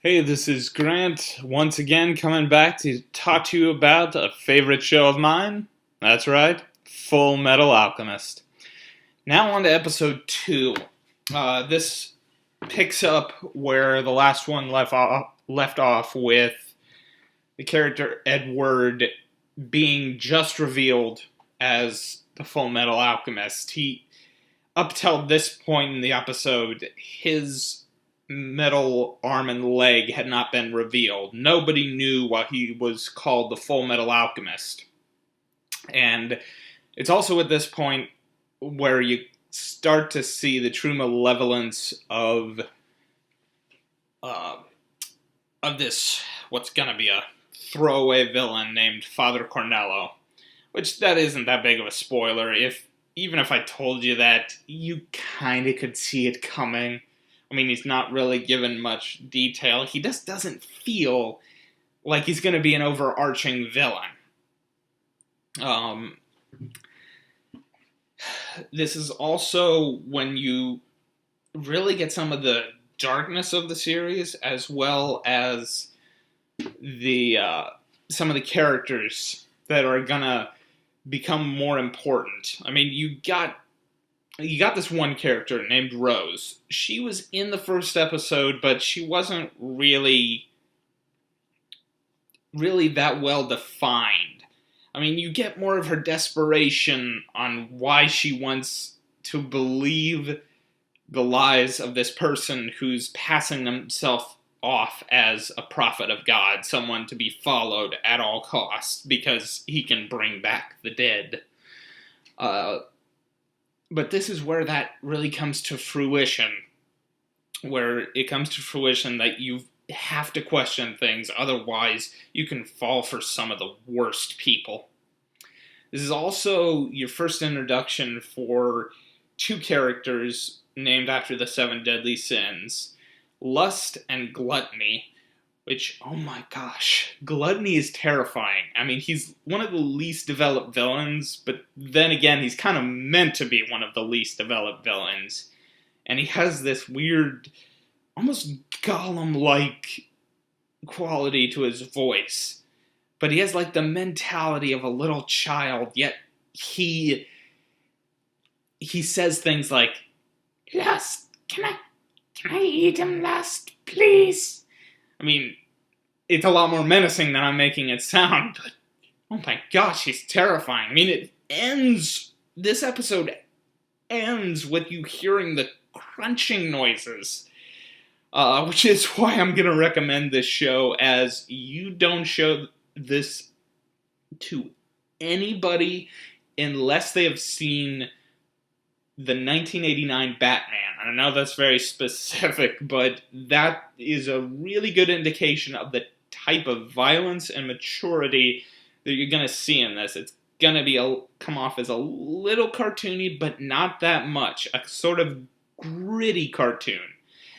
Hey, this is Grant, once again coming back to talk to you about a favorite show of mine. That's right, Full Metal Alchemist. Now on to episode 2. This picks up where the last one left off with the character Edward being just revealed as the Full Metal Alchemist. Up till this point in the episode, his metal arm and leg had not been revealed. Nobody knew why he was called the Full Metal Alchemist. And it's also at this point where you start to see the true malevolence uh, of this, what's gonna be a throwaway villain named Father Cornello. Which, that isn't that big of a spoiler. Even if I told you that, you kinda could see it coming. I mean, he's not really given much detail. He just doesn't feel like he's going to be an overarching villain. Um, this is also when you really get some of the darkness of the series, as well as the some of the characters that are gonna become more important. I mean, you got this one character named Rose. She was in the first episode, but she wasn't really that well defined. I mean, you get more of her desperation on why she wants to believe the lies of this person who's passing himself off as a prophet of God, someone to be followed at all costs because he can bring back the dead. But this is where that really comes to fruition, where it comes to fruition that you have to question things, otherwise you can fall for some of the worst people. This is also your first introduction for two characters named after the seven deadly sins, lust and gluttony, which, oh my gosh, gluttony is terrifying. I mean, he's one of the least developed villains, but then again, he's kind of meant to be one of the least developed villains. And he has this weird, almost Gollum-like quality to his voice. But he has like the mentality of a little child, yet he says things like, "Lust, can I eat him, Lust, please?" I mean, it's a lot more menacing than I'm making it sound, but oh my gosh, he's terrifying. I mean, this episode ends with you hearing the crunching noises, which is why I'm going to recommend this show, as you don't show this to anybody unless they have seen the 1989 Batman. I know that's very specific, but that is a really good indication of the type of violence and maturity that you're going to see in this. It's going to come off as a little cartoony, but not that much. A sort of gritty cartoon.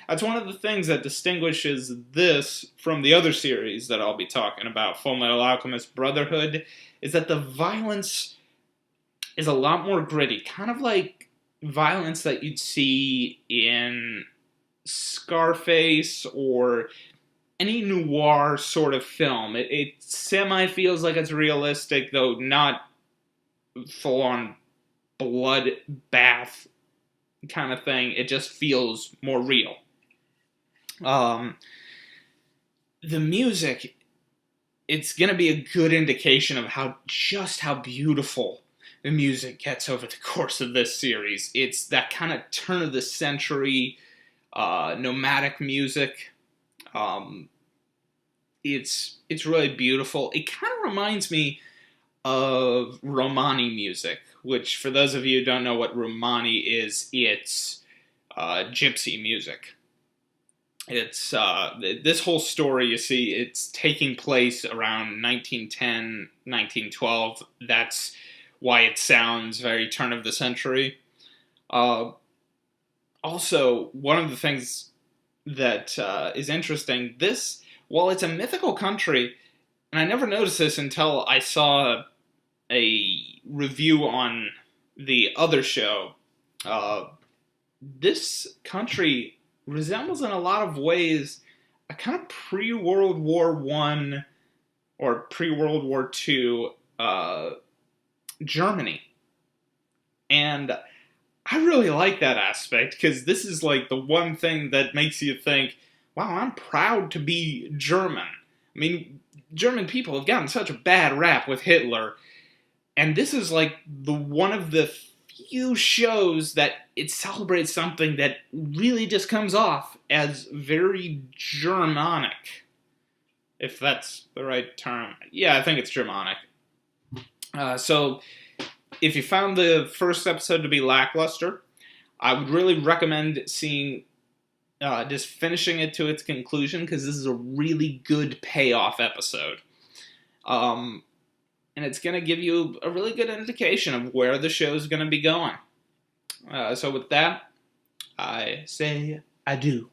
That's one of the things that distinguishes this from the other series that I'll be talking about, Full Metal Alchemist Brotherhood, is that the violence is a lot more gritty. Kind of like violence that you'd see in Scarface or any noir sort of film. It semi feels like it's realistic, though not full on blood bath kind of thing. It just feels more real. The music, it's going to be a good indication of how beautiful the music gets over the course of this series. It's that kind of turn of the century nomadic music. It's really beautiful. It kind of reminds me of Romani music, which, for those of you who don't know what Romani is, it's gypsy music. It's this whole story, you see, it's taking place around 1910, 1912. That's why it sounds very turn of the century. Also, one of the things that is interesting, while it's a mythical country, and I never noticed this until I saw a review on the other show, this country resembles in a lot of ways a kind of pre-World War One or pre-World War Two Germany. And I really like that aspect, because this is like the one thing that makes you think, wow, I'm proud to be German. I mean, German people have gotten such a bad rap with Hitler, and this is like the one of the few shows that it celebrates something that really just comes off as very Germanic, if that's the right term. Yeah, I think it's Germanic. So, if you found the first episode to be lackluster, I would really recommend seeing, just finishing it to its conclusion, because this is a really good payoff episode. And it's going to give you a really good indication of where the show is going to be going. So with that, I say adieu.